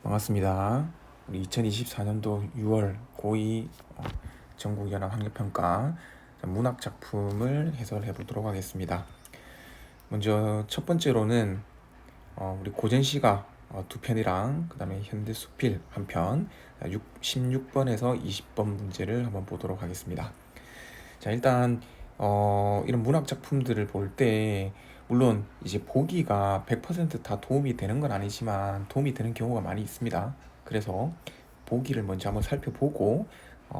반갑습니다. 우리 2024년도 6월 고2 전국연합학력평가 문학 작품을 해설해 보도록 하겠습니다. 먼저 첫 번째로는 우리 고전시가 두 편이랑 그 다음에 현대수필 한 편, 16번에서 20번 문제를 한번 보도록 하겠습니다. 자, 일단 이런 문학 작품들을 볼 때 물론 이제 보기가 100%다 도움이 되는 건 아니지만 도움이 되는 경우가 많이 있습니다. 그래서 보기를 먼저 한번 살펴보고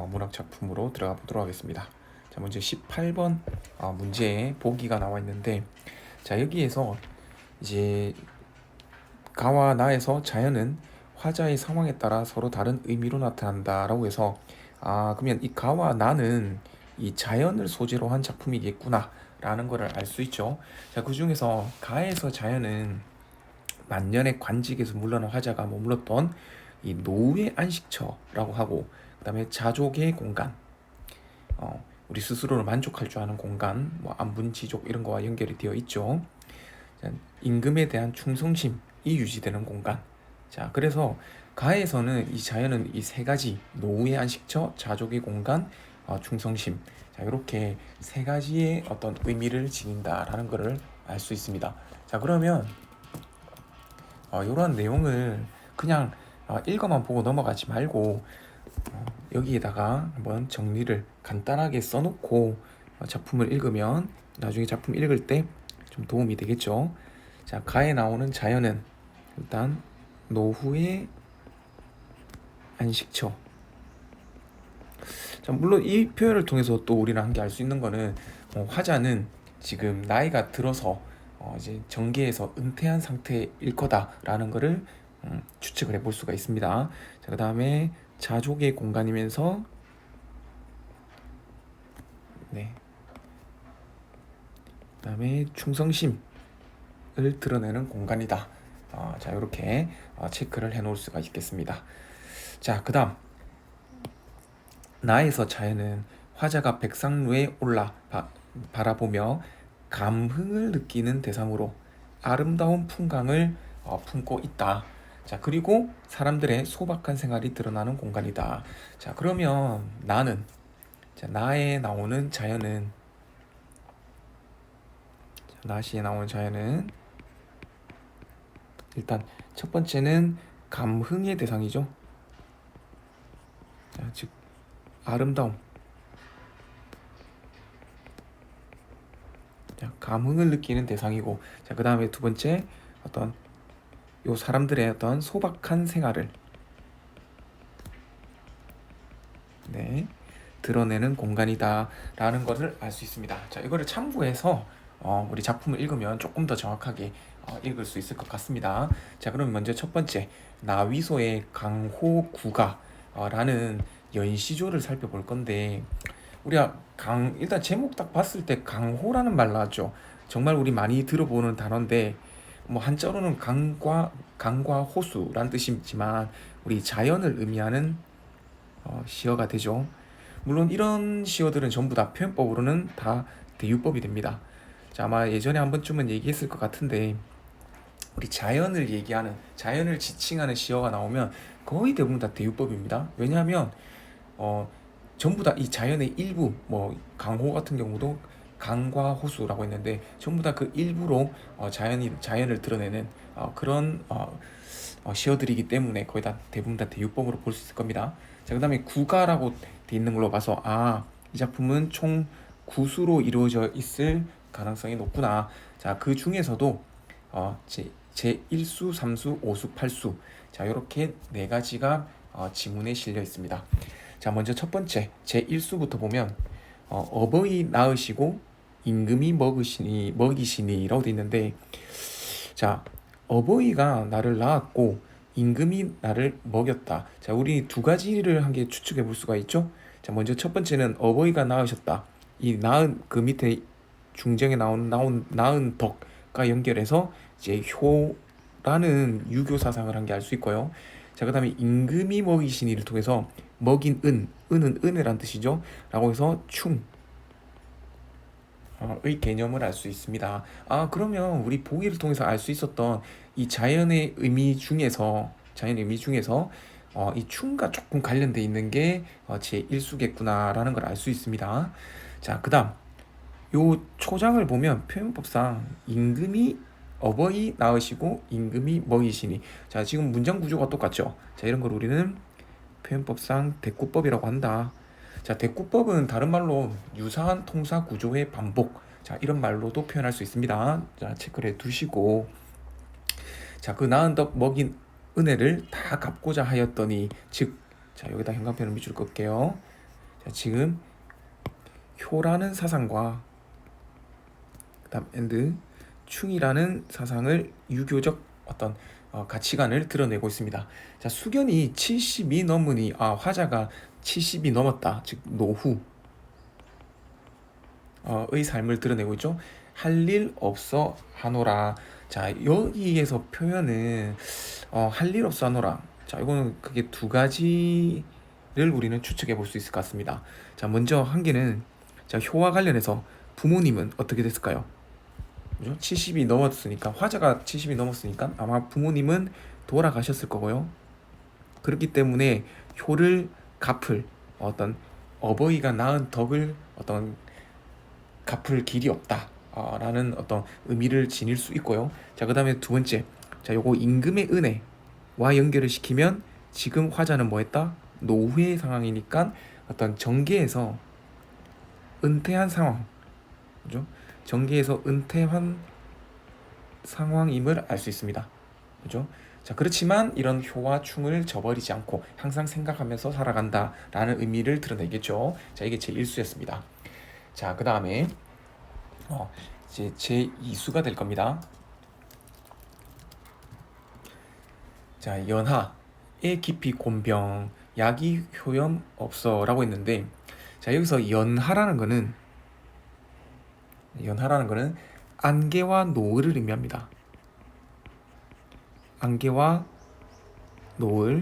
문학 작품으로 들어가 보도록 하겠습니다. 자, 먼저 18번 문제에 보기가 나와 있는데, 자, 여기에서 이제 가와 나에서 자연은 화자의 상황에 따라 서로 다른 의미로 나타난다라고 해서, 그러면 이 가와 나는 이 자연을 소재로 한 작품이겠구나 라는 것을 알 수 있죠. 자, 그 중에서 가에서 자연은 만년의 관직에서 물러난 화자가 머물렀던 이 노후의 안식처라고 하고, 그 다음에 자족의 공간, 우리 스스로를 만족할 줄 아는 공간, 뭐 안분지족 이런 거와 연결이 되어 있죠. 자, 임금에 대한 충성심이 유지되는 공간. 자, 그래서 가에서는 이 자연은 이 세 가지, 노후의 안식처, 자족의 공간, 충성심, 자, 이렇게 세 가지의 어떤 의미를 지닌다라는 것을 알 수 있습니다. 자, 그러면 이러한 내용을 그냥 읽어만 보고 넘어가지 말고 여기에다가 한번 정리를 간단하게 써놓고 작품을 읽으면 나중에 작품 읽을 때 좀 도움이 되겠죠. 자, 가에 나오는 자연은 일단 노후의 안식처. 자, 물론 이 표현을 통해서 또 우리는 한 게 알 수 있는 거는 화자는 지금 나이가 들어서 이제 정계에서 은퇴한 상태일 거다라는 거를 추측을 해볼 수가 있습니다. 자, 그 다음에 자족의 공간이면서 네, 그 다음에 충성심을 드러내는 공간이다. 자, 이렇게 체크를 해 놓을 수가 있겠습니다. 자, 그 다음 나에서 자연은 화자가 백상루에 올라 바라보며 감흥을 느끼는 대상으로 아름다운 풍광을 품고 있다. 자, 그리고 사람들의 소박한 생활이 드러나는 공간이다. 자, 그러면 나는, 자, 나에 나오는 자연은, 나시에 나오는 자연은 일단 첫 번째는 감흥의 대상이죠. 자, 즉 아름다움. 자, 감흥을 느끼는 대상이고, 자, 그 다음에 두 번째 어떤 요 사람들의 어떤 소박한 생활을 네, 드러내는 공간이다라는 것을 알 수 있습니다. 자, 이거를 참고해서 우리 작품을 읽으면 조금 더 정확하게 읽을 수 있을 것 같습니다. 자, 그럼 먼저 첫 번째 나위소의 강호구가라는 연시조를 살펴볼 건데, 우리가 일단 제목 딱 봤을 때 강호라는 말 나왔죠. 정말 우리 많이 들어보는 단어인데, 뭐 한자로는 강과 호수란 뜻이지만 우리 자연을 의미하는 시어가 되죠. 물론 이런 시어들은 전부 다 표현법으로는 다 대유법이 됩니다. 자, 아마 예전에 한 번쯤은 얘기했을 것 같은데, 우리 자연을 지칭하는 시어가 나오면 거의 대부분 다 대유법입니다. 왜냐하면 어, 전부 다 이 자연의 일부, 뭐 강호 같은 경우도 강과 호수라고 했는데 전부 다 그 일부로 자연을 드러내는 그런 시어들이기 때문에 거의 다 대부분 다 대유법으로 볼 수 있을 겁니다. 자, 그다음에 구가라고 돼 있는 걸로 봐서 이 작품은 총 구수로 이루어져 있을 가능성이 높구나. 자, 그 중에서도 제 1수, 3수, 5수, 8수, 자, 이렇게 네 가지가 지문에 실려 있습니다. 자, 먼저 첫 번째 제 1수부터 보면 어버이 낳으시고 임금이 먹이시니라고 돼 있는데, 자, 어버이가 나를 낳았고 임금이 나를 먹였다. 자, 우리 두 가지를 한 개 추측해 볼 수가 있죠. 자, 먼저 첫 번째는 어버이가 낳으셨다. 이 낳은 그 밑에 중정에 나온 낳은 덕과 연결해서 이제 효라는 유교 사상을 한 게 알 수 있고요. 자, 그다음에 임금이 먹이신 이를 통해서 먹인 은은 은혜란 뜻이죠. 라고 해서 의 개념을 알 수 있습니다. 그러면 우리 보기를 통해서 알 수 있었던 이 자연의 의미 중에서, 자연의 의미 중에서 이 충과 조금 관련돼 있는 게 제1수겠구나라는 걸 알 수 있습니다. 자, 그다음 요 초장을 보면 표현법상 임금이 어버이 낳으시고 임금이 먹이시니, 자 지금 문장 구조가 똑같죠. 자, 이런 걸 우리는 표현법상 대꾸법이라고 한다. 자, 대꾸법은 다른 말로 유사한 통사 구조의 반복, 자 이런 말로도 표현할 수 있습니다. 자, 체크를 해 두시고, 자 그 낳은 덕 먹인 은혜를 다 갚고자 하였더니, 즉, 자 여기다 형광펜을 밑줄 끌게요. 자, 지금 효라는 사상과 그다음 and 충이라는 사상을 유교적 어떤 가치관을 드러내고 있습니다. 자, 수견이 70이 넘으니, 화자가 70이 넘었다, 즉 노후 의 삶을 드러내고 있죠. 할 일 없어 하노라. 자, 여기에서 표현은 할 일 없어 하노라. 자, 이거는 크게 두 가지를 우리는 추측해 볼 수 있을 것 같습니다. 자, 먼저 한 개는, 자 효와 관련해서 부모님은 어떻게 됐을까요? 그죠? 70이 넘었으니까, 화자가 70이 넘었으니까 아마 부모님은 돌아가셨을 거고요. 그렇기 때문에 효를 갚을 어떤 어버이가 낳은 덕을 어떤 갚을 길이 없다 라는 어떤 의미를 지닐 수 있고요. 자, 그 다음에 두 번째, 자 요거 임금의 은혜와 연결을 시키면 지금 화자는 뭐 했다? 노후의 상황이니까 어떤 정계에서 은퇴한 상황, 그죠? 정계에서 은퇴한 상황임을 알 수 있습니다. 그죠? 자, 그렇지만 이런 효와 충을 저버리지 않고 항상 생각하면서 살아간다라는 의미를 드러내겠죠. 자, 이게 제1수였습니다. 자, 그 다음에 이제 제2수가 될 겁니다. 자, 연하의 깊이 곤병, 약이 효염 없어라고 했는데, 자 여기서 연하라는 거는 안개와 노을을 의미합니다. 안개와 노을.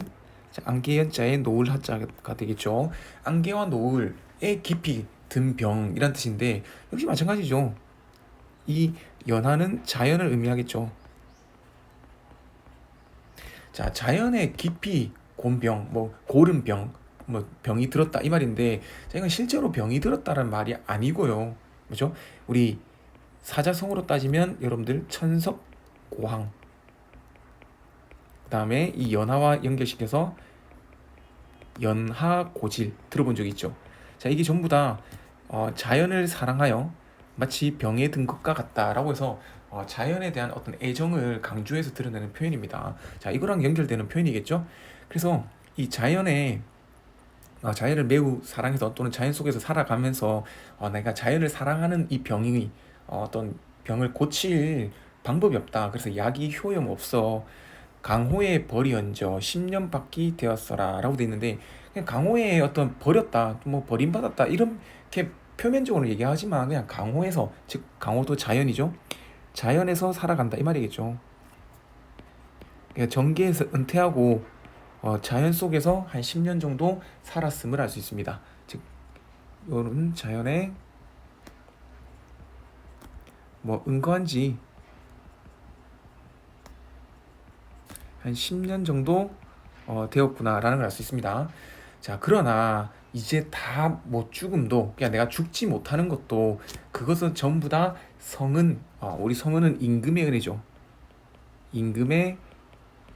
자, 안개 연자에 노을 하자가 되겠죠. 안개와 노을의 깊이 든 병이란 뜻인데, 역시 마찬가지죠. 이 연하는 자연을 의미하겠죠. 자, 자연의 깊이 곤병, 뭐 고른 병, 뭐 병이 들었다 이 말인데, 자 이건 실제로 병이 들었다는 말이 아니고요. 그죠? 우리 사자성어로 따지면 여러분들 천석고항, 그 다음에 이 연하와 연결시켜서 연하고질 들어본 적 있죠? 자, 이게 전부 다 자연을 사랑하여 마치 병에 든 것과 같다라고 해서 자연에 대한 어떤 애정을 강조해서 드러내는 표현입니다. 자, 이거랑 연결되는 표현이겠죠? 그래서 이 자연을 매우 사랑해서, 또는 자연 속에서 살아가면서 내가 자연을 사랑하는 이 병이 어떤 병을 고칠 방법이 없다. 그래서 약이 효용 없어. 강호에 버리언저 10년 밖이 되었어라 라고 돼 있는데, 그냥 강호에 어떤 버렸다, 뭐 버림받았다 이렇게 표면적으로 얘기하지만, 그냥 강호에서, 즉 강호도 자연이죠. 자연에서 살아간다 이 말이겠죠. 그러니까 정계에서 은퇴하고 자연 속에서 한 10년 정도 살았음을 알 수 있습니다. 즉 이거는 자연에 뭐 은거한지 한 10년 정도 되었구나라는 걸 알 수 있습니다. 자, 그러나 이제 다 못 죽음도, 그냥 내가 죽지 못하는 것도, 그것은 전부 다 성은, 우리 성은은 임금의 은혜죠. 임금의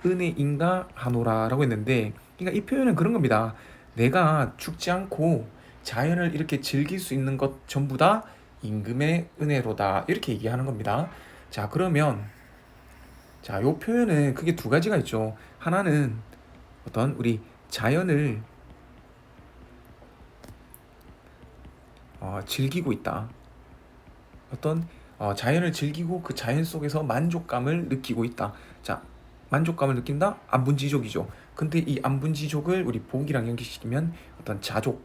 은혜인가 하노라라고 했는데, 그러니까 이 표현은 그런 겁니다. 내가 죽지 않고 자연을 이렇게 즐길 수 있는 것 전부 다 임금의 은혜로다, 이렇게 얘기하는 겁니다. 자, 그러면 요 표현은 크게 두 가지가 있죠. 하나는 어떤 우리 자연을 즐기고 있다. 어떤 자연을 즐기고 그 자연 속에서 만족감을 느끼고 있다. 자, 만족감을 느낀다? 안분지족이죠. 근데 이 안분지족을 우리 복이랑 연결시키면 어떤 자족의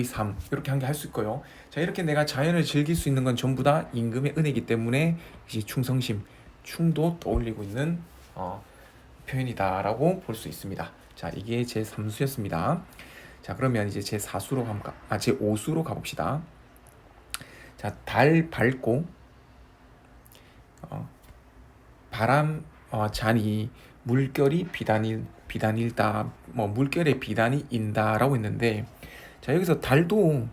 삶, 이렇게 한 개 할 수 있고요. 자, 이렇게 내가 자연을 즐길 수 있는 건 전부 다 임금의 은혜이기 때문에 이제 충성심, 충도 떠올리고 있는 표현이다라고 볼 수 있습니다. 자, 이게 제 3수였습니다. 자, 그러면 이제 제 4수로 제 5수로 가봅시다. 자, 달 밝고 바람 잔이 물결이 비단일다, 뭐 물결의 비단이 인다라고 했는데, 자 여기서 달도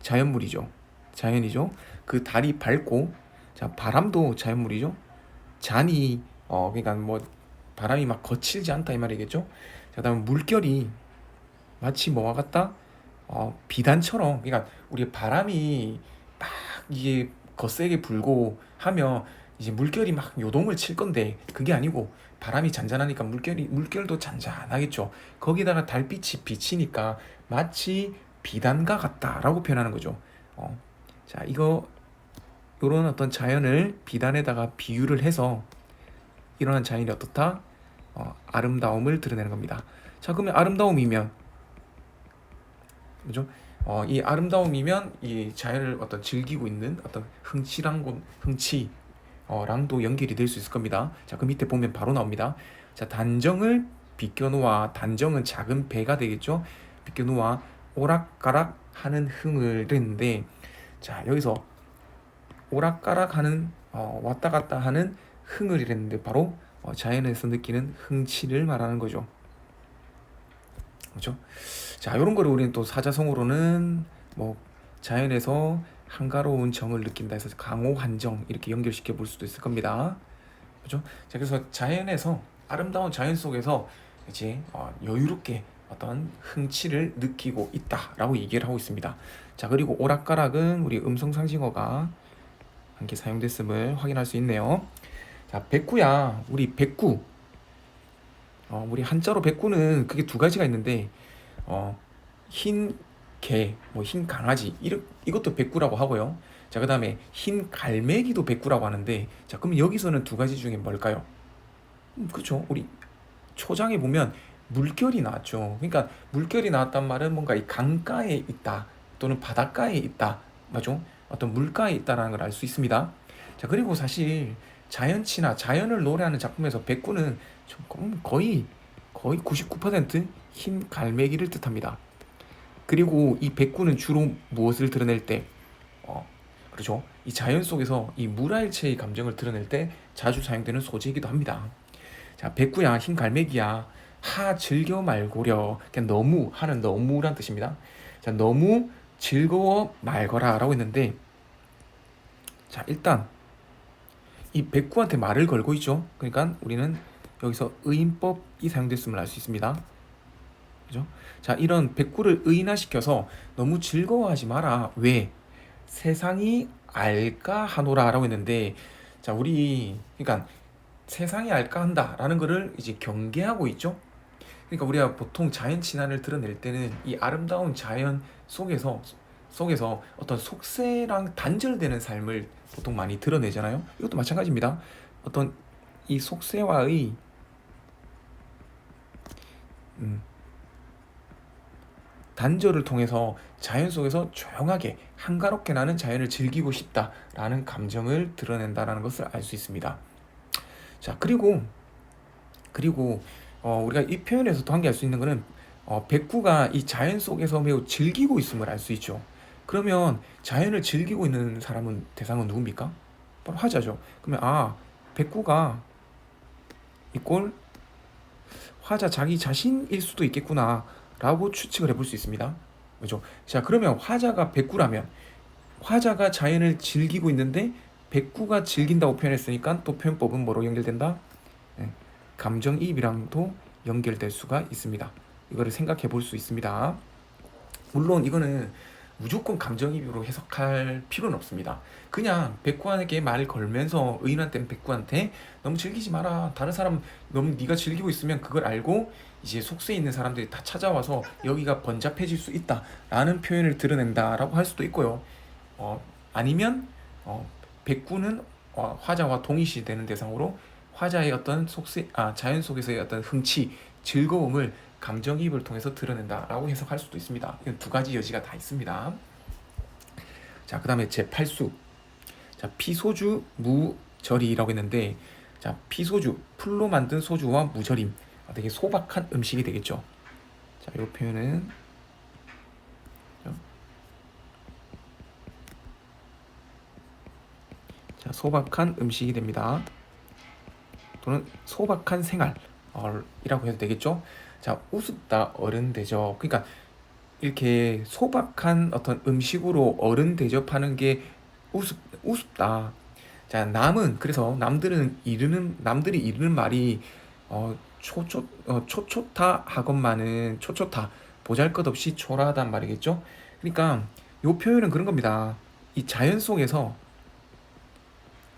자연물이죠. 자연이죠. 그 달이 밝고, 자 바람도 자연물이죠. 잔이 그러니까 뭐 바람이 막 거칠지 않다 이 말이겠죠. 자 그다음에 물결이 마치 뭐와 같다? 비단처럼, 그러니까 우리 바람이 막 이게 거세게 불고 하면 이제 물결이 막 요동을 칠 건데, 그게 아니고 바람이 잔잔하니까 물결도 잔잔하겠죠. 거기다가 달빛이 비치니까 마치 비단과 같다라고 표현하는 거죠. 어, 자 이거 요런 어떤 자연을 비단에다가 비유를 해서 일어난 자연이 어떻다? 아름다움을 드러내는 겁니다. 자 그러면 아름다움이면, 그죠? 이 아름다움이면 이 자연을 어떤 즐기고 있는 어떤 흥치랑도 연결이 될 수 있을 겁니다. 자, 그 밑에 보면 바로 나옵니다. 자, 단정을 비껴놓아. 단정은 작은 배가 되겠죠? 비껴놓아 오락가락 하는 흥을 했는데, 자, 여기서 오락가락 하는, 왔다 갔다 하는 흥을 이랬는데, 바로 자연에서 느끼는 흥치를 말하는 거죠. 그렇죠? 자, 이런 거를 우리는 또 사자성어로는 뭐 자연에서 한가로운 정을 느낀다 해서 강호한정 이렇게 연결시켜 볼 수도 있을 겁니다. 그렇죠? 자, 그래서 자연에서, 아름다운 자연 속에서 이제 여유롭게 어떤 흥치를 느끼고 있다라고 얘기를 하고 있습니다. 자, 그리고 오락가락은 우리 음성상징어가 함께 사용됐음을 확인할 수 있네요. 자, 백구야. 우리 백구. 우리 한자로 백구는 그게 두 가지가 있는데, 흰 개, 뭐 흰 강아지, 이것도 백구라고 하고요. 자, 그 다음에 흰 갈매기도 백구라고 하는데, 자, 그럼 여기서는 두 가지 중에 뭘까요? 그렇죠. 우리 초장에 보면 물결이 나왔죠. 그러니까 물결이 나왔단 말은 뭔가 이 강가에 있다 또는 바닷가에 있다, 맞죠? 어떤 물가에 있다라는 걸 알 수 있습니다. 자, 그리고 사실 자연치나 자연을 노래하는 작품에서 백구는 거의 99%흰 갈매기를 뜻합니다. 그리고 이 백구는 주로 무엇을 드러낼 때, 어, 그렇죠. 이 자연 속에서 이 물화일체의 감정을 드러낼 때 자주 사용되는 소재이기도 합니다. 자, 백구야, 흰 갈매기야, 하 즐겨 말고려. 그냥 너무, 하는 너무란 뜻입니다. 자, 너무 즐거워 말거라라고 했는데, 자, 일단 이 백구한테 말을 걸고 있죠. 그러니까 우리는 여기서 의인법이 사용됐음을 알 수 있습니다. 그죠? 자, 이런 백구를 의인화시켜서 너무 즐거워하지 마라. 왜? 세상이 알까 하노라라고 했는데, 자, 우리 그러니까 세상이 알까 한다라는 거를 이제 경계하고 있죠. 그러니까 우리가 보통 자연 친화를 드러낼 때는 이 아름다운 자연 속에서 어떤 속세랑 단절되는 삶을 보통 많이 드러내잖아요. 이것도 마찬가지입니다. 어떤 이 속세와의 음, 단절을 통해서 자연 속에서 조용하게 한가롭게 나는 자연을 즐기고 싶다라는 감정을 드러낸다라는 것을 알 수 있습니다. 자, 그리고 우리가 이 표현에서 또 한 개 알 수 있는 거는, 백구가 이 자연 속에서 매우 즐기고 있음을 알 수 있죠. 그러면 자연을 즐기고 있는 사람은, 대상은 누굽니까? 바로 화자죠. 그러면 백구가 이꼴 화자 자기 자신일 수도 있겠구나 라고 추측을 해볼 수 있습니다. 그죠? 자, 그러면 화자가 백구라면 화자가 자연을 즐기고 있는데 백구가 즐긴다고 표현했으니까 또 표현법은 뭐로 연결된다? 네, 감정이입이랑도 연결될 수가 있습니다. 이거를 생각해 볼 수 있습니다. 물론 이거는 무조건 감정이입으로 해석할 필요는 없습니다. 그냥 백구한테 말 걸면서, 의인한테는 백구한테 너무 즐기지 마라. 다른 사람 너무 네가 즐기고 있으면 그걸 알고 이제 속세에 있는 사람들이 다 찾아와서 여기가 번잡해질 수 있다라는 표현을 드러낸다라고 할 수도 있고요. 아니면 백구는 화자와 동일시되는 대상으로 화자의 어떤 자연 속에서의 어떤 흥치, 즐거움을 감정이입을 통해서 드러낸다라고 해석할 수도 있습니다. 이건 두 가지 여지가 다 있습니다. 자, 그 다음에 제8수. 자, 피소주 무절이라고 했는데, 자, 피소주, 풀로 만든 소주와 무절임. 되게 소박한 음식이 되겠죠. 자, 이 표현은 자, 소박한 음식이 됩니다. 또는 소박한 생활 이라고 해도 되겠죠. 자, 우습다 어른 대접. 그러니까 이렇게 소박한 어떤 음식으로 어른 대접하는 게 우습다. 자, 그래서 남들이 이르는 말이 초초타 하건만은 초초타 보잘것없이 초라하단 말이겠죠. 그러니까 요 표현은 그런 겁니다. 이 자연 속에서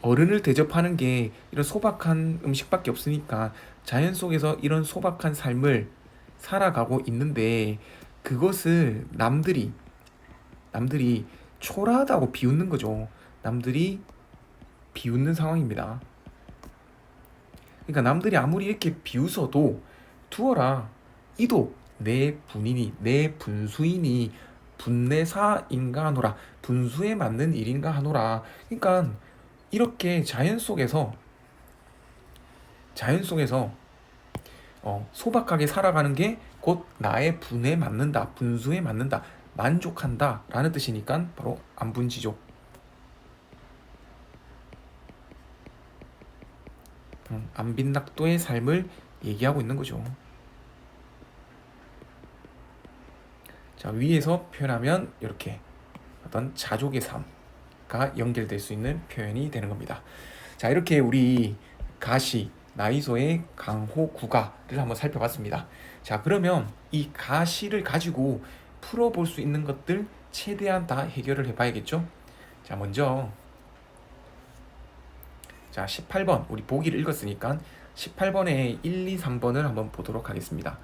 어른을 대접하는 게 이런 소박한 음식밖에 없으니까 자연 속에서 이런 소박한 삶을 살아가고 있는데 그것을 남들이 초라하다고 비웃는 거죠. 남들이 비웃는 상황입니다. 그러니까 남들이 아무리 이렇게 비웃어도 두어라. 이도 내 분이니 내 분수이니 분내사인가 하노라. 분수에 맞는 일인가 하노라. 그러니까 이렇게 자연 속에서 소박하게 살아가는 게 곧 나의 분에 맞는다, 분수에 맞는다, 만족한다 라는 뜻이니까 바로 안분지족. 안빈낙도의 삶을 얘기하고 있는 거죠. 자, 위에서 표현하면 이렇게 어떤 자족의 삶과 연결될 수 있는 표현이 되는 겁니다. 자, 이렇게 우리 가시, 나이소의 강호 구가를 한번 살펴봤습니다. 자, 그러면 이 가시를 가지고 풀어볼 수 있는 것들 최대한 다 해결을 해봐야겠죠? 자, 먼저 자, 18번 우리 보기를 읽었으니까 18번에 1, 2, 3번을 한번 보도록 하겠습니다.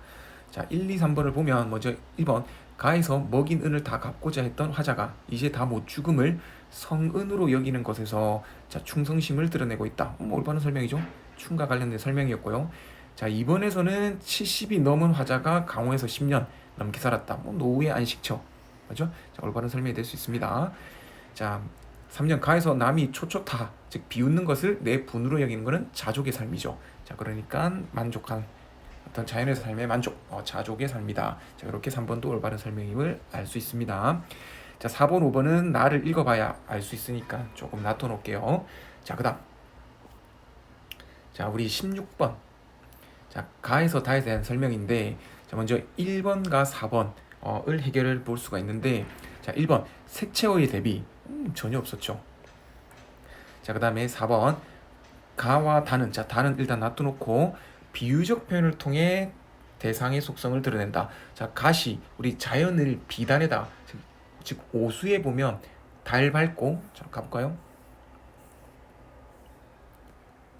자, 1, 2, 3번을 보면 먼저 1번 가에서 먹인 은을 다 갚고자 했던 화자가 이제 다 못 죽음을 성은으로 여기는 것에서 자, 충성심을 드러내고 있다. 올바른 설명이죠. 춤과 관련된 설명이었고요. 자, 2번에서는 70이 넘은 화자가 강호에서 10년 넘게 살았다. 노후의 안식처. 맞죠? 자, 올바른 설명이 될 수 있습니다. 자, 3년 가에서 남이 초초타, 즉 비웃는 것을 내 분으로 여기는 것은 자족의 삶이죠. 자, 그러니까 만족한 어떤 자연에서 삶의 만족, 자족의 삶이다. 자, 이렇게 3번도 올바른 설명임을 알 수 있습니다. 자, 4번, 5번은 나를 읽어봐야 알 수 있으니까 조금 놔둬놓을게요. 자, 그 다음. 자, 우리 16번. 자, 가에서 다에 대한 설명인데, 자, 먼저 1번과 4번을 해결해 볼 수가 있는데, 자, 1번, 색채의 대비. 전혀 없었죠. 자, 그 다음에 4번, 가와 다는. 자, 다는 일단 놔둬놓고, 비유적 표현을 통해 대상의 속성을 드러낸다. 자, 가시, 우리 자연을 비단에다, 즉 오수에 보면 달 밝고, 자, 가볼까요?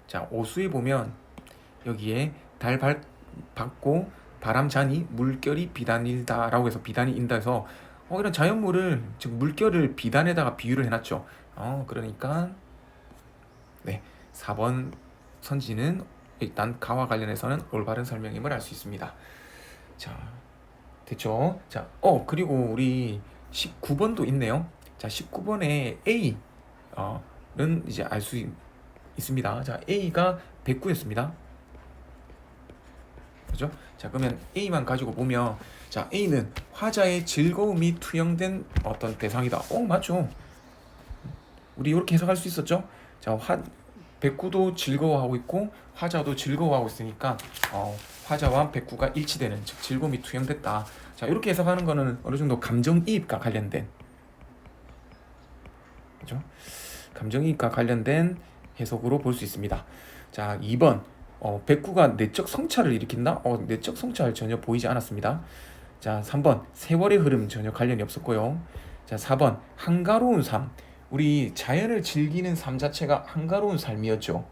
자, 오수에 보면 여기에 달 밝고 바람 자니 물결이 비단일다 라고 해서 비단이 인다 해서 이런 자연물을, 즉 물결을 비단에다가 비유를 해놨죠. 그러니까 네, 4번 선지는 일단 가와 관련해서는 올바른 설명임을 알 수 있습니다. 자, 됐죠? 자, 그리고 우리 19번도 있네요. 자, 19번에 A는 이제 알 수 있습니다. 자, A가 백구였습니다. 그죠? 자, 그러면 A만 가지고 보면, 자, A는 화자의 즐거움이 투영된 어떤 대상이다. 맞죠? 우리 이렇게 해석할 수 있었죠? 자, 백구도 즐거워하고 있고 화자도 즐거워하고 있으니까 화자와 백구가 일치되는, 즉 즐거움이 투영됐다. 자, 이렇게 해석하는 거는 어느 정도 감정이입과 관련된, 그죠? 감정이입과 관련된 해석으로 볼 수 있습니다. 자, 2번 백구가 내적 성찰을 일으킨다? 내적 성찰 전혀 보이지 않았습니다. 자, 3번 세월의 흐름 전혀 관련이 없었고요. 자, 4번 한가로운 삶. 우리 자연을 즐기는 삶 자체가 한가로운 삶이었죠.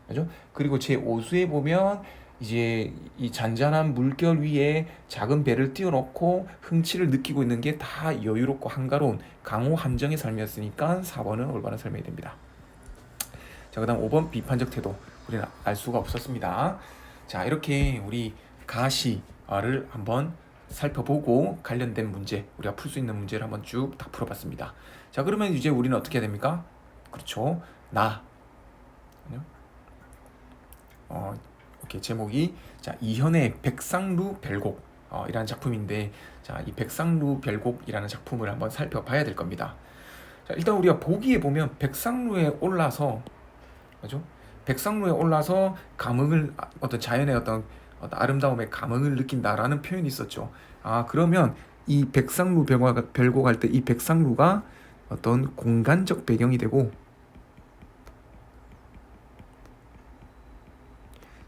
그죠? 그리고 제 5수에 보면 이제 이 잔잔한 물결 위에 작은 배를 띄워놓고 흥취를 느끼고 있는 게 다 여유롭고 한가로운 강호 한정의 삶이었으니까 4번은 올바른 설명이 됩니다. 자, 그 다음 5번 비판적 태도. 우리는 알 수가 없었습니다. 자, 이렇게 우리 가시를 한번 살펴보고 관련된 문제, 우리가 풀 수 있는 문제를 한번 쭉 다 풀어봤습니다. 자, 그러면 이제 우리는 어떻게 해야 됩니까? 그렇죠. 이렇게 제목이 자, 이현의 백상루 별곡 이라는 작품인데, 자, 이 백상루 별곡이라는 작품을 한번 살펴봐야 될 겁니다. 자, 일단 우리가 보기에 보면 백상루에 올라서, 그죠? 백상루에 올라서 감흥을 어떤 자연의 어떤 아름다움의 감흥을 느낀다라는 표현이 있었죠. 아, 그러면 이 백상루 별곡 할 때 이 백상루가 어떤 공간적 배경이 되고,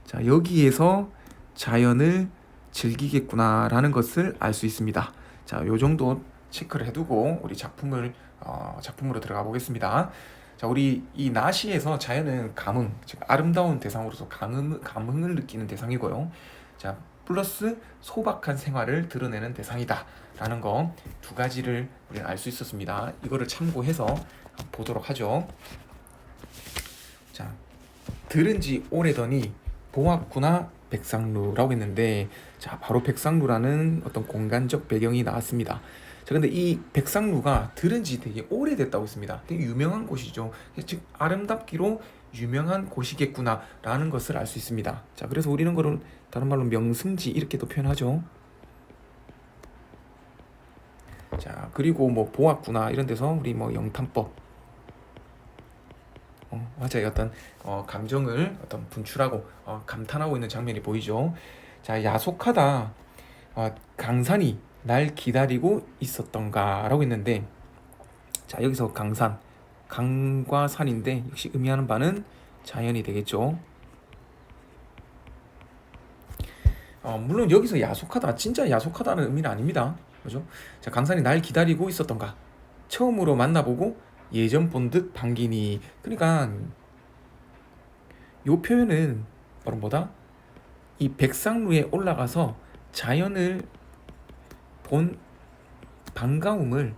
자, 여기에서 자연을 즐기겠구나라는 것을 알 수 있습니다. 자, 요 정도 체크를 해두고 우리 작품으로 들어가 보겠습니다. 자, 우리 이 나시에서 자연은 감흥, 즉 아름다운 대상으로서 감흥을 느끼는 대상이고요. 자, 플러스 소박한 생활을 드러내는 대상이다라는 거 두 가지를 우리는 알 수 있었습니다. 이거를 참고해서 보도록 하죠. 자, 들은 지 오래더니 보았구나 백상루라고 했는데, 자, 바로 백상루라는 어떤 공간적 배경이 나왔습니다. 자, 근데 이 백상루가 들은 지 되게 오래됐다고 했습니다. 되게 유명한 곳이죠. 즉 아름답기로 유명한 곳이겠구나라는 것을 알 수 있습니다. 자, 그래서 우리는 그걸 다른 말로 명승지 이렇게도 표현하죠. 자, 그리고 뭐 보았구나 이런 데서 우리 뭐 영탄법, 맞아요. 어떤 감정을 어떤 분출하고 감탄하고 있는 장면이 보이죠. 자, 야속하다. 강산이 날 기다리고 있었던가라고 했는데, 자, 여기서 강산, 강과 산인데 역시 의미하는 바는 자연이 되겠죠. 물론 여기서 야속하다, 진짜 야속하다는 의미는 아닙니다. 그죠? 자, 강산이 날 기다리고 있었던가. 처음으로 만나보고 예전 본 듯 반기니. 그러니까 요 표현은 바로 뭐다? 이 백상루에 올라가서 자연을 본 반가움을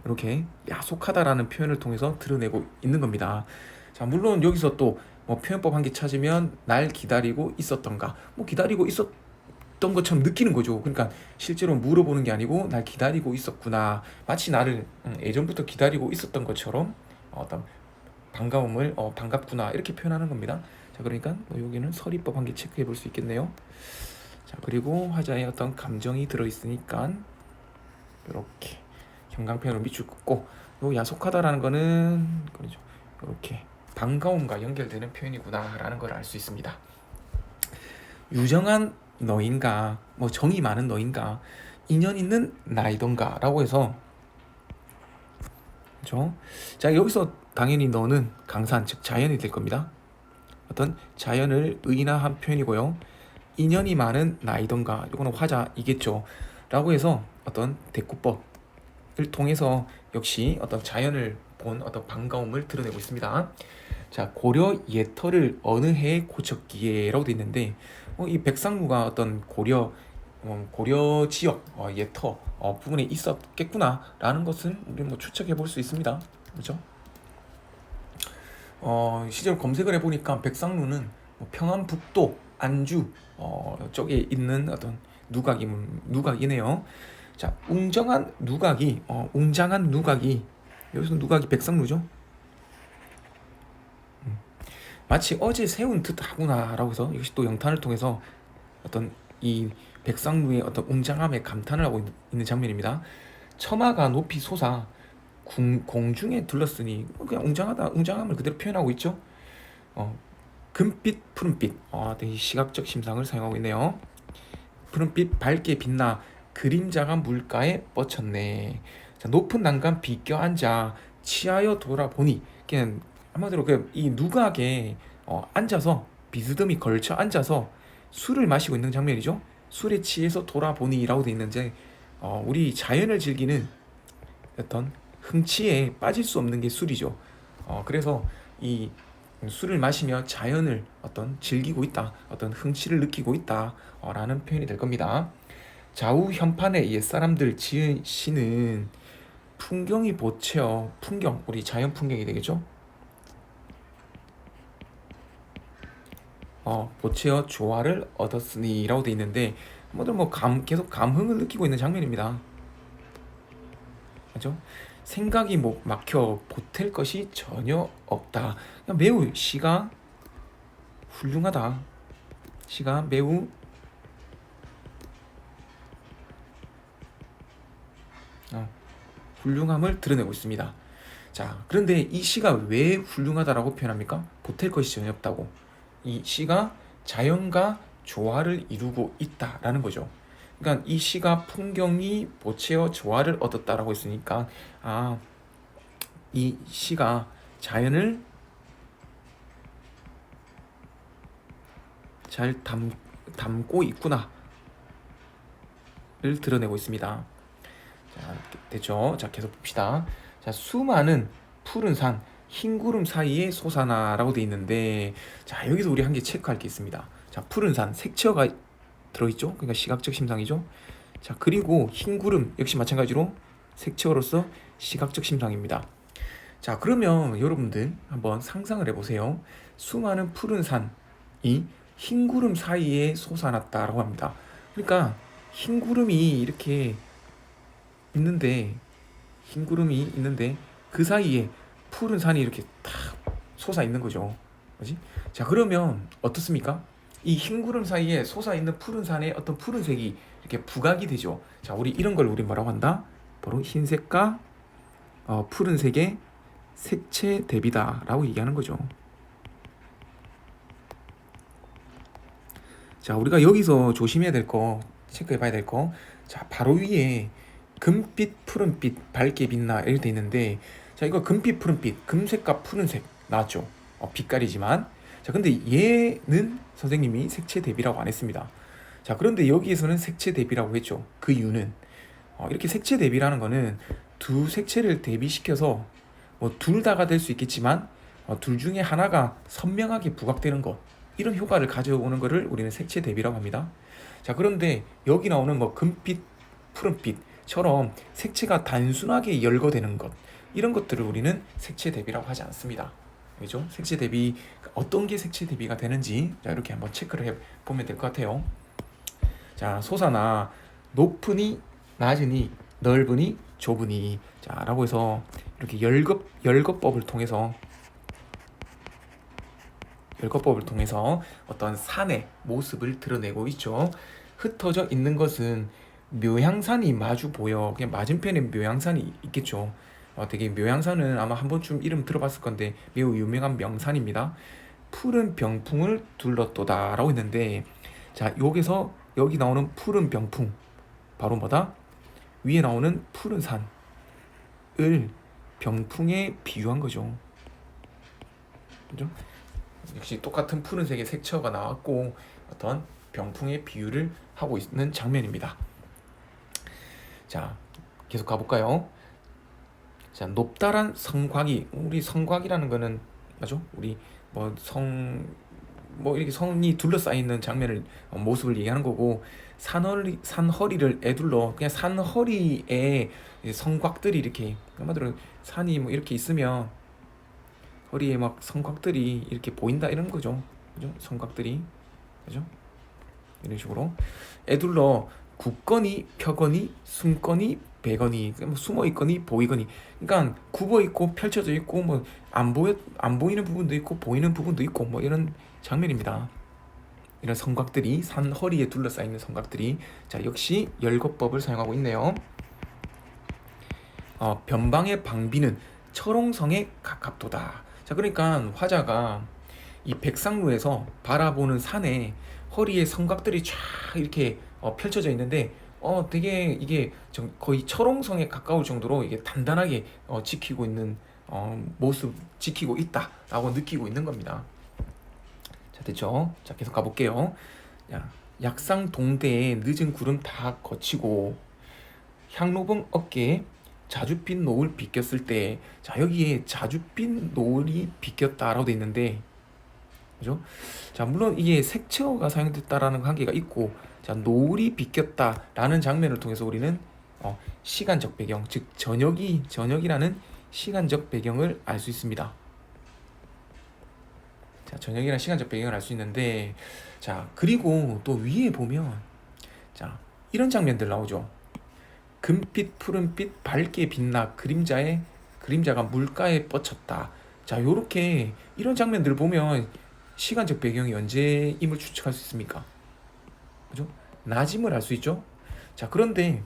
이렇게 야속하다라는 표현을 통해서 드러내고 있는 겁니다. 자, 물론 여기서 또 뭐 표현법 한 개 찾으면 날 기다리고 있었던가, 뭐 기다리고 있었던 것처럼 느끼는 거죠. 그러니까 실제로 물어보는 게 아니고 날 기다리고 있었구나, 마치 나를 예전부터 기다리고 있었던 것처럼 어떤 반가움을 반갑구나 이렇게 표현하는 겁니다. 자, 그러니까 뭐 여기는 서리법 한 개 체크해 볼 수 있겠네요. 자, 그리고 화자에 어떤 감정이 들어있으니까 이렇게 형광펜으로 밑줄 긋고, 요 야속하다라는 거는 그렇죠, 이렇게 반가움과 연결되는 표현이구나라는 걸 알 수 있습니다. 유정한 너인가, 뭐 정이 많은 너인가, 인연 있는 나이던가라고 해서, 그렇죠? 자, 여기서 당연히 너는 강산, 즉 자연이 될 겁니다. 어떤 자연을 의인화한 표현이고요. 인연이 많은 나이던가, 이거는 화자이겠죠. 라고 해서 어떤 대꾸법을 통해서 역시 어떤 자연을 본 어떤 반가움을 드러내고 있습니다. 자, 고려 예터를 어느 해에 고쳤기에 라고 되어 있는데, 이 백상루가 어떤 고려 지역 예터 부분에 있었겠구나 라는 것은 우리 뭐 추측해 볼 수 있습니다. 그렇죠? 실제로 검색을 해보니까 백상루는 뭐 평안북도 안주 쪽에 있는 어떤 누각이네요. 자, 웅장한 누각이, 여기서 누각이 백상루죠. 마치 어제 세운 듯 하구나라고 해서 역시 또 영탄을 통해서 어떤 이 백상루의 어떤 웅장함에 감탄을 하고 있는 장면입니다. 처마가 높이 솟아 공중에 둘렀으니 그냥 웅장함을 그대로 표현하고 있죠. 금빛, 푸른빛, 되게 시각적 심상을 사용하고 있네요. 푸른빛 밝게 빛나 그림자가 물가에 뻗쳤네. 자, 높은 난간 비껴 앉아 치하여 돌아보니, 그냥 한마디로 이 누각에 앉아서 비스듬히 걸쳐 앉아서 술을 마시고 있는 장면이죠. 술에 취해서 돌아보니라고 돼 있는데, 우리 자연을 즐기는 어떤 흥취에 빠질 수 없는 게 술이죠. 그래서 이 술을 마시며 자연을 어떤 즐기고 있다, 어떤 흥취를 느끼고 있다 라는 표현이 될 겁니다. 좌우 현판에 옛사람들 지은 시는 풍경이 보채어, 풍경, 우리 자연 풍경이 되겠죠. 보채어 조화를 얻었으니 라고 돼 있는데, 뭐들 계속 감흥을 느끼고 있는 장면입니다. 그죠? 생각이 막혀 보탤 것이 전혀 없다. 매우 시가 훌륭하다. 시가 매우 훌륭함을 드러내고 있습니다. 자, 그런데 이 시가 왜 훌륭하다라고 표현합니까? 보탤 것이 전혀 없다고. 이 시가 자연과 조화를 이루고 있다라는 거죠. 그러니까 이 시가 풍경이 보채어 조화를 얻었다라고 했으니까 아, 이 시가 자연을 잘 담고 있구나를 드러내고 있습니다. 자, 됐죠? 자, 계속 봅시다. 자, 수많은 푸른 산, 흰 구름 사이에 솟아나라고 돼 있는데, 자, 여기서 우리 한 개 체크할 게 있습니다. 자, 푸른 산, 색채가 들어있죠? 그러니까 시각적 심상이죠? 자, 그리고 흰 구름 역시 마찬가지로 색채로서 시각적 심상입니다. 자, 그러면 여러분들 한번 상상을 해보세요. 수많은 푸른 산이 흰 구름 사이에 솟아났다라고 합니다. 그러니까 흰 구름이 이렇게 있는데 흰 구름이 있는데 그 사이에 푸른 산이 이렇게 탁 솟아 있는 거죠. 뭐지? 자, 그러면 어떻습니까? 이 흰 구름 사이에 솟아 있는 푸른 산에 어떤 푸른색이 이렇게 부각이 되죠. 자, 우리 이런 걸 우리 뭐라고 한다? 바로 흰색과 푸른색의 색채 대비다라고 얘기하는 거죠. 자, 우리가 여기서 조심해야 될 거, 체크해 봐야 될 거. 자, 바로 위에 금빛, 푸른빛, 밝게 빛나 이렇게 돼 있는데, 자, 이거 금빛, 푸른빛, 금색과 푸른색 나왔죠. 빛깔이지만. 자, 근데 얘는 선생님이 색채 대비라고 안 했습니다. 자, 그런데 여기에서는 색채 대비라고 했죠. 그 이유는 이렇게 색채 대비라는 거는 두 색채를 대비시켜서 뭐 둘 다가 될 수 있겠지만 둘 중에 하나가 선명하게 부각되는 것, 이런 효과를 가져오는 것을 우리는 색채 대비라고 합니다. 자, 그런데 여기 나오는 뭐 금빛, 푸른빛처럼 색채가 단순하게 열거되는 것, 이런 것들을 우리는 색채 대비라고 하지 않습니다. 그죠? 색채 대비, 어떤 게 색채 대비가 되는지 자, 이렇게 한번 체크를 해 보면 될 것 같아요. 자, 소사나 높으니 낮으니 넓으니 좁으니, 자, 라고 해서 이렇게 열거법을 통해서 어떤 산의 모습을 드러내고 있죠. 흩어져 있는 것은 묘향산이 마주 보여. 그냥 맞은편에 묘향산이 있겠죠. 되게 묘향산은 아마 한 번쯤 이름 들어봤을 건데 매우 유명한 명산입니다. 푸른 병풍을 둘렀도다 라고 했는데, 자, 여기서 여기 나오는 푸른 병풍 바로 뭐다? 위에 나오는 푸른 산을 병풍에 비유한 거죠. 그죠? 역시 똑같은 푸른색의 색채가 나왔고 어떤 병풍의 비유를 하고 있는 장면입니다. 자, 계속 가볼까요? 자, 높다란 성곽이, 우리 성곽이라는 거는 맞죠? 우리 뭐 이렇게 성이 둘러싸여 있는 장면을 모습을 얘기하는 거고, 산허리를 에둘러 그냥 산허리에 성곽들이 이렇게, 한마디로 산이 뭐 이렇게 있으면 허리에 막 성곽들이 이렇게 보인다 이런 거죠. 그죠? 성곽들이. 그죠? 이런 식으로 에둘러 굳거니 펴거니 숨거니 배거니, 숨어 있거니 보이거니, 그러니까 굽어 있고 펼쳐져 있고 뭐 안 보이는 부분도 있고 보이는 부분도 있고 뭐 이런 장면입니다. 이런 성곽들이, 산 허리에 둘러싸여 있는 성곽들이, 자, 역시 열거법을 사용하고 있네요. 변방의 방비는 철옹성에 가깝도다. 자, 그러니까 화자가 이 백상루에서 바라보는 산에 허리에 성곽들이 쫙 이렇게 펼쳐져 있는데 되게 이게 거의 철옹성에 가까울 정도로 이게 단단하게 지키고 있는 모습, 지키고 있다라고 느끼고 있는 겁니다. 자, 됐죠? 자, 계속 가볼게요. 야, 약상 동대에 늦은 구름 다 거치고 향로봉 어깨에 자줏빛 노을 비꼈을 때, 자, 여기에 자줏빛 노을이 비꼈다라고 돼 있는데, 그죠? 자, 물론 이게 색채어가 사용됐다라는 관계가 있고, 자, 노을이 비꼈다라는 장면을 통해서 우리는 시간적 배경, 즉 저녁이라는 시간적 배경을 알 수 있습니다. 자, 저녁이라는 시간적 배경을 알 수 있는데, 자, 그리고 또 위에 보면, 자, 이런 장면들 나오죠. 금빛, 푸른빛, 밝게 빛나 그림자가 물가에 뻗쳤다. 자, 요렇게 이런 장면들을 보면 시간적 배경이 언제임을 추측할 수 있습니까? 그죠? 낮임을 알 수 있죠? 자, 그런데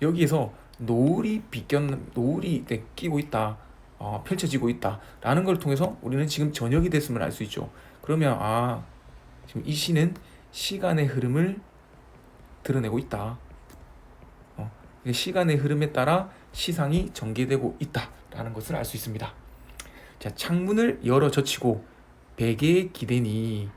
여기에서 노을이 끼고 있다. 펼쳐지고 있다라는 걸 통해서 우리는 지금 저녁이 됐음을 알 수 있죠. 그러면 지금 이 시는 시간의 흐름을 드러내고 있다. 시간의 흐름에 따라 시상이 전개되고 있다라는 것을 알 수 있습니다. 자, 창문을 열어 젖히고 베개에 기대니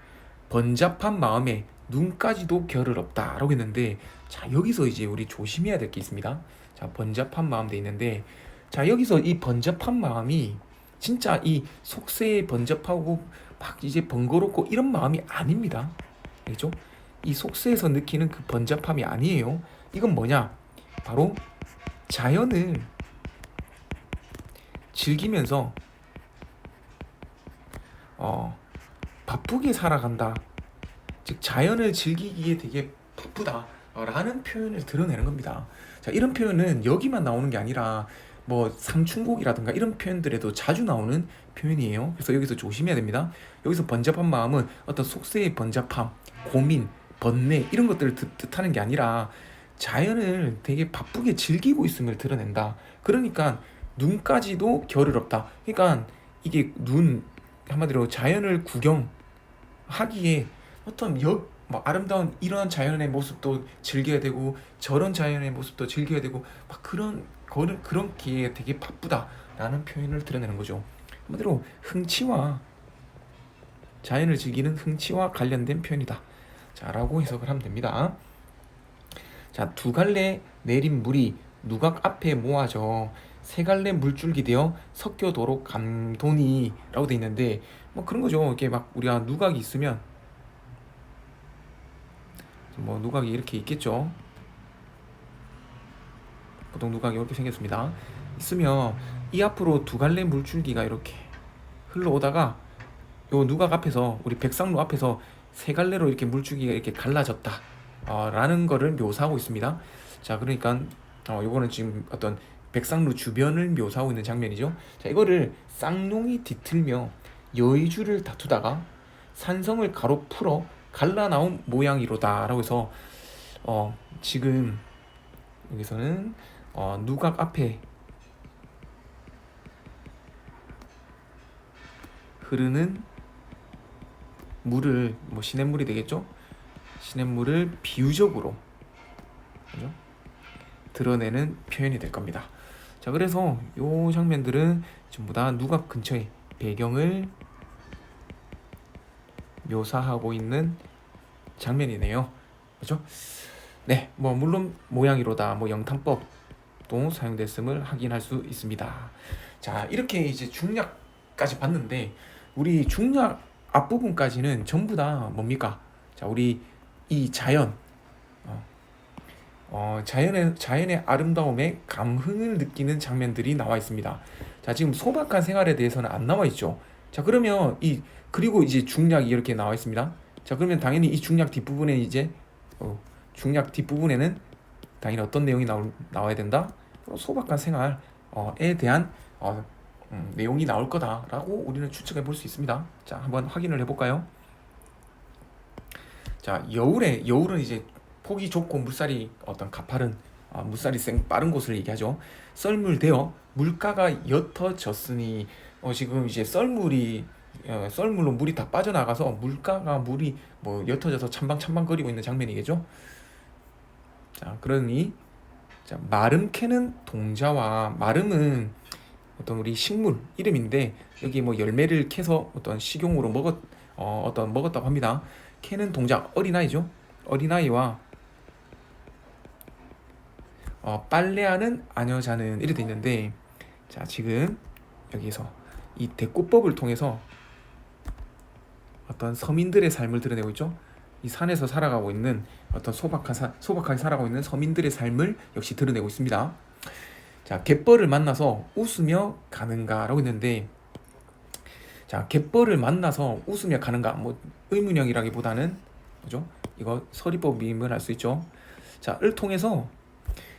번잡한 마음에 눈까지도 결을 없다라고 했는데, 자, 여기서 이제 우리 조심해야 될 게 있습니다. 자, 번잡한 마음 돼 있는데, 자, 여기서 이 번잡한 마음이 진짜 이 속세에 번잡하고 막 이제 번거롭고 이런 마음이 아닙니다. 알겠죠? 이 속세에서 느끼는 그 번잡함이 아니에요. 이건 뭐냐? 바로 자연을 즐기면서 바쁘게 살아간다. 즉 자연을 즐기기에 되게 바쁘다라는 표현을 드러내는 겁니다. 자, 이런 표현은 여기만 나오는 게 아니라 뭐 상충곡이라든가 이런 표현들에도 자주 나오는 표현이에요. 그래서 여기서 조심해야 됩니다. 여기서 번잡한 마음은 어떤 속세의 번잡함, 고민, 번뇌 이런 것들을 뜻하는 게 아니라 자연을 되게 바쁘게 즐기고 있음을 드러낸다. 그러니까 눈까지도 겨를 없다. 그러니까 이게 한마디로 자연을 구경하기에 어떤 막 아름다운 이런 자연의 모습도 즐겨야 되고 저런 자연의 모습도 즐겨야 되고 막 그런 기회에 되게 바쁘다라는 표현을 드러내는 거죠. 한마디로 자연을 즐기는 흥치와 관련된 표현이다. 자, 라고 해석을 하면 됩니다. 자, 두 갈래 내린 물이 누각 앞에 모아져 세 갈래 물줄기 되어 섞여도록 감도니 라고 돼 있는데, 뭐 그런 거죠. 이렇게 막 우리가 누각이 있으면 뭐 누각이 이렇게 있겠죠. 보통 누각이 이렇게 생겼습니다. 있으면 이 앞으로 두 갈래 물줄기가 이렇게 흘러오다가 요 누각 앞에서 우리 백상로 앞에서 세 갈래로 이렇게 물줄기가 이렇게 갈라졌다 라는 거를 묘사하고 있습니다. 자, 그러니까 요거는 지금 어떤 백상로 주변을 묘사하고 있는 장면이죠. 자, 이거를 쌍용이 뒤틀며 여의주를 다투다가 산성을 가로 풀어 갈라 나온 모양이로다 라고 해서 지금 여기서는 누각 앞에 흐르는 물을 뭐 시냇물이 되겠죠? 시냇물을 비유적으로 그죠? 드러내는 표현이 될 겁니다. 자, 그래서 요 장면들은 전부 다 누각 근처의 배경을 묘사하고 있는 장면이네요. 그죠? 네, 뭐 물론 모양이로다, 뭐 영탄법도 사용됐음을 확인할 수 있습니다. 자, 이렇게 이제 중략까지 봤는데 우리 중략 앞부분까지는 전부 다 뭡니까? 자, 우리 이 자연의 아름다움에 감흥을 느끼는 장면들이 나와 있습니다. 자, 지금 소박한 생활에 대해서는 안 나와 있죠. 자, 그러면 그리고 이제 중략이 이렇게 나와 있습니다. 자, 그러면 당연히 이 중략 뒷부분에 중략 뒷부분에는 당연히 어떤 내용이 나와야 된다? 소박한 생활에 대한 내용이 나올 거다라고 우리는 추측해 볼 수 있습니다. 자, 한번 확인을 해볼까요? 자, 여울은 이제 폭이 좁고 물살이 어떤 가파른 물살이 빠른 곳을 얘기하죠. 썰물되어 물가가 옅어졌으니 지금 이제 썰물로 물이 다 빠져나가서 물이 뭐 옅어져서 찬방찬방거리고 있는 장면이겠죠. 자, 그러니 자, 마름 캐는 동자와 마름은 어떤 우리 식물 이름인데 여기 뭐 열매를 캐서 어떤 식용으로 먹었다고 합니다. 캐는 동자 어린아이죠. 어린아이와 빨래하는 아녀자는 이렇게 돼 있는데, 자, 지금 여기서 이 대꾸법을 통해서 어떤 서민들의 삶을 드러내고 있죠. 이 산에서 살아가고 있는 어떤 소박하게 살아가고 있는 서민들의 삶을 역시 드러내고 있습니다. 자, 갯벌을 만나서 웃으며 가는가라고 했는데, 자, 갯벌을 만나서 웃으며 가는가, 뭐 의문형이라기보다는 뭐죠? 이거 서리법임을 알 수 있죠. 자, 을 통해서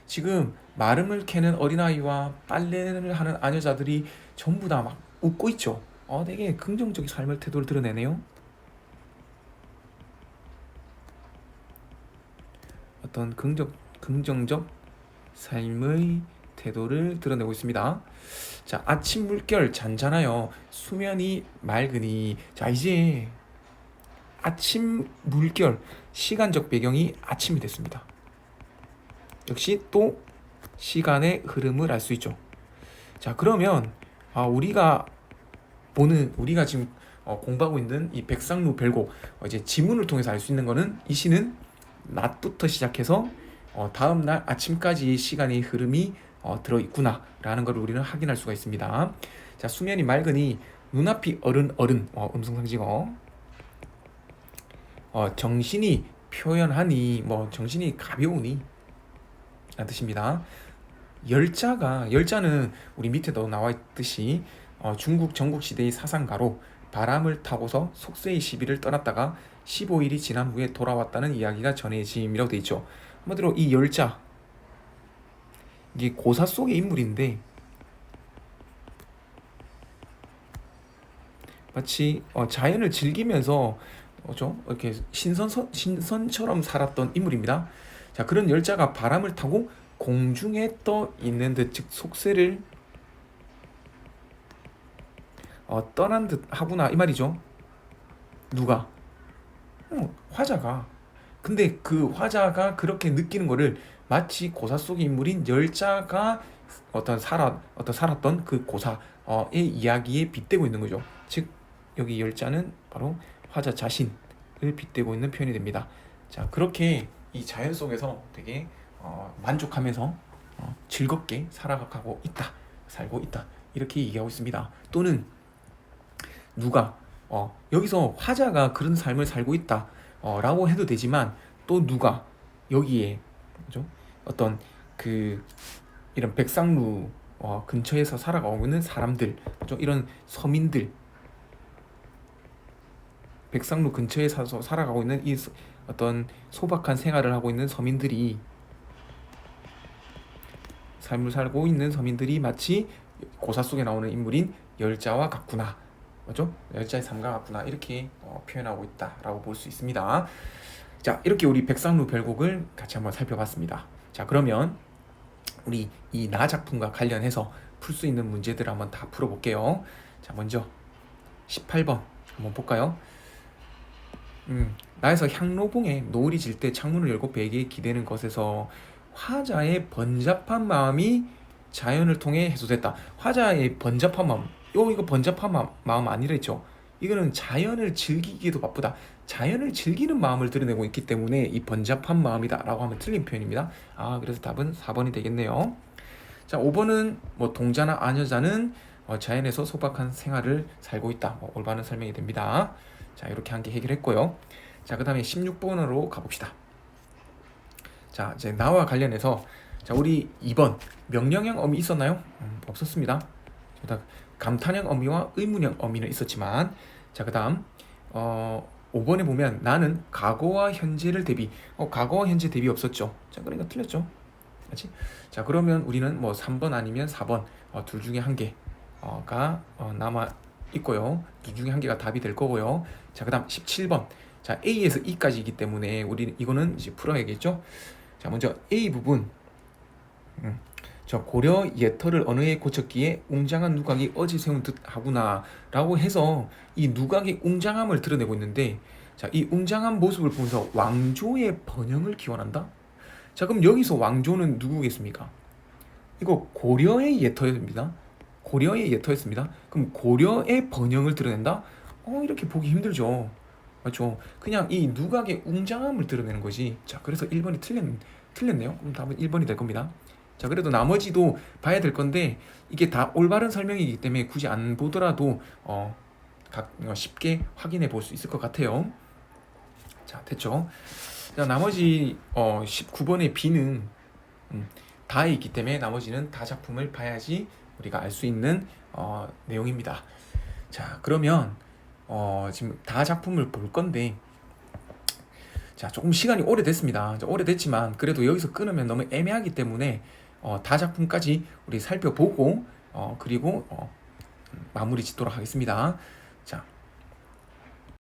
지금 마름을 캐는 어린아이와 빨래를 하는 아녀자들이 전부 다 막 웃고 있죠. 되게 긍정적인 삶의 태도를 드러내네요. 어떤 긍정적 삶의 태도를 드러내고 있습니다. 자, 아침 물결 잔잔하여 수면이 맑으니. 자, 이제 아침 물결 시간적 배경이 아침이 됐습니다. 역시 또 시간의 흐름을 알 수 있죠. 자, 그러면 우리가 지금 공부하고 있는 이 백상루 별곡, 이제 지문을 통해서 알 수 있는 거는 이 시는 낮부터 시작해서 다음 날 아침까지의 시간의 흐름이 들어 있구나 라는 걸 우리는 확인할 수가 있습니다. 자, 수면이 맑으니 눈앞이 어른 음성상징어. 정신이 표현하니, 정신이 가벼우니 라는 뜻입니다. 열자는 우리 밑에도 나와 있듯이 중국 전국시대의 사상가로 바람을 타고서 속세의 시비를 떠났다가 15일이 지난 후에 돌아왔다는 이야기가 전해짐이라고 되어 있죠. 한마디로 이 열자, 이게 고사 속의 인물인데 마치 자연을 즐기면서 이렇게 신선처럼 살았던 인물입니다. 자, 그런 열자가 바람을 타고 공중에 떠 있는 듯, 즉 속세를 떠난 듯 하구나 이 말이죠. 누가? 화자가. 근데 그 화자가 그렇게 느끼는 거를 마치 고사 속의 인물인 열자가 살았던 그 고사의 이야기에 빗대고 있는 거죠. 즉 여기 열자는 바로 화자 자신을 빗대고 있는 표현이 됩니다. 자, 그렇게 이 자연 속에서 되게 만족하면서 즐겁게 살고 있다 이렇게 얘기하고 있습니다. 또는 누가 여기서 화자가 그런 삶을 살고 있다 라고 해도 되지만, 또 누가 여기에 그죠? 어떤 이런 백상루 근처에서 살아가고 있는 사람들, 그죠? 이런 서민들, 백상루 근처에 살아가고 있는 이 어떤 소박한 생활을 하고 있는 서민들이, 삶을 살고 있는 서민들이 마치 고사 속에 나오는 인물인 열자와 같구나, 맞죠? 열자의 삶과 같구나 이렇게 표현하고 있다라고 볼 수 있습니다. 자, 이렇게 우리 백상루 별곡을 같이 한번 살펴봤습니다. 자, 그러면 우리 이 나 작품과 관련해서 풀 수 있는 문제들을 한번 다 풀어볼게요. 자, 먼저 18번 한번 볼까요? 나에서 향로봉에 노을이 질 때 창문을 열고 베개에 기대는 것에서 화자의 번잡한 마음이 자연을 통해 해소됐다. 화자의 번잡한 마음, 이거 번잡한 마음 아니랬죠. 이거는 자연을 즐기기에도 바쁘다. 자연을 즐기는 마음을 드러내고 있기 때문에 이 번잡한 마음이다 라고 하면 틀린 표현입니다. 그래서 답은 4번이 되겠네요. 자, 5번은 동자나 아녀자는 자연에서 소박한 생활을 살고 있다. 올바른 설명이 됩니다. 자, 이렇게 한 개 해결했고요. 자, 그 다음에 16번으로 가봅시다. 자, 이제 나와 관련해서 자, 우리 2번 명령형 어미 있었나요? 없었습니다. 감탄형 어미와 의문형 어미는 있었지만, 자, 그 다음 5번에 보면 나는 과거와 현재를 대비, 과거와 현재 대비 없었죠. 자, 그러니까 틀렸죠. 그렇지? 자, 그러면 우리는 3번 아니면 4번 둘 중에 한 개가 남아 있고요. 둘 중에 한 개가 답이 될 거고요. 자, 그 다음 17번. 자, A에서 E까지이기 때문에 우리 이거는 이제 풀어야겠죠. 자, 먼저 A 부분. 저 고려 예터를 어느 해 고쳤기에 웅장한 누각이 어제 세운 듯 하구나 라고 해서 이 누각의 웅장함을 드러내고 있는데, 자, 이 웅장한 모습을 보면서 왕조의 번영을 기원한다. 자, 그럼 여기서 왕조는 누구겠습니까? 이거 고려의 예터입니다. 고려의 예터였습니다. 그럼 고려의 번영을 드러낸다? 이렇게 보기 힘들죠. 맞죠? 그냥 이 누각의 웅장함을 드러내는 거지. 자, 그래서 1번이 틀렸네요. 그럼 답은 1번이 될 겁니다. 자, 그래도 나머지도 봐야 될 건데 이게 다 올바른 설명이기 때문에 굳이 안 보더라도 쉽게 확인해 볼 수 있을 것 같아요. 자, 됐죠? 자, 나머지 19번의 B는 다에 있기 때문에 나머지는 다 작품을 봐야지 우리가 알 수 있는 내용입니다. 자, 그러면 지금 다 작품을 볼 건데, 자, 조금 시간이 오래됐습니다. 오래됐지만 그래도 여기서 끊으면 너무 애매하기 때문에 다 작품까지 우리 살펴보고 그리고 마무리 짓도록 하겠습니다.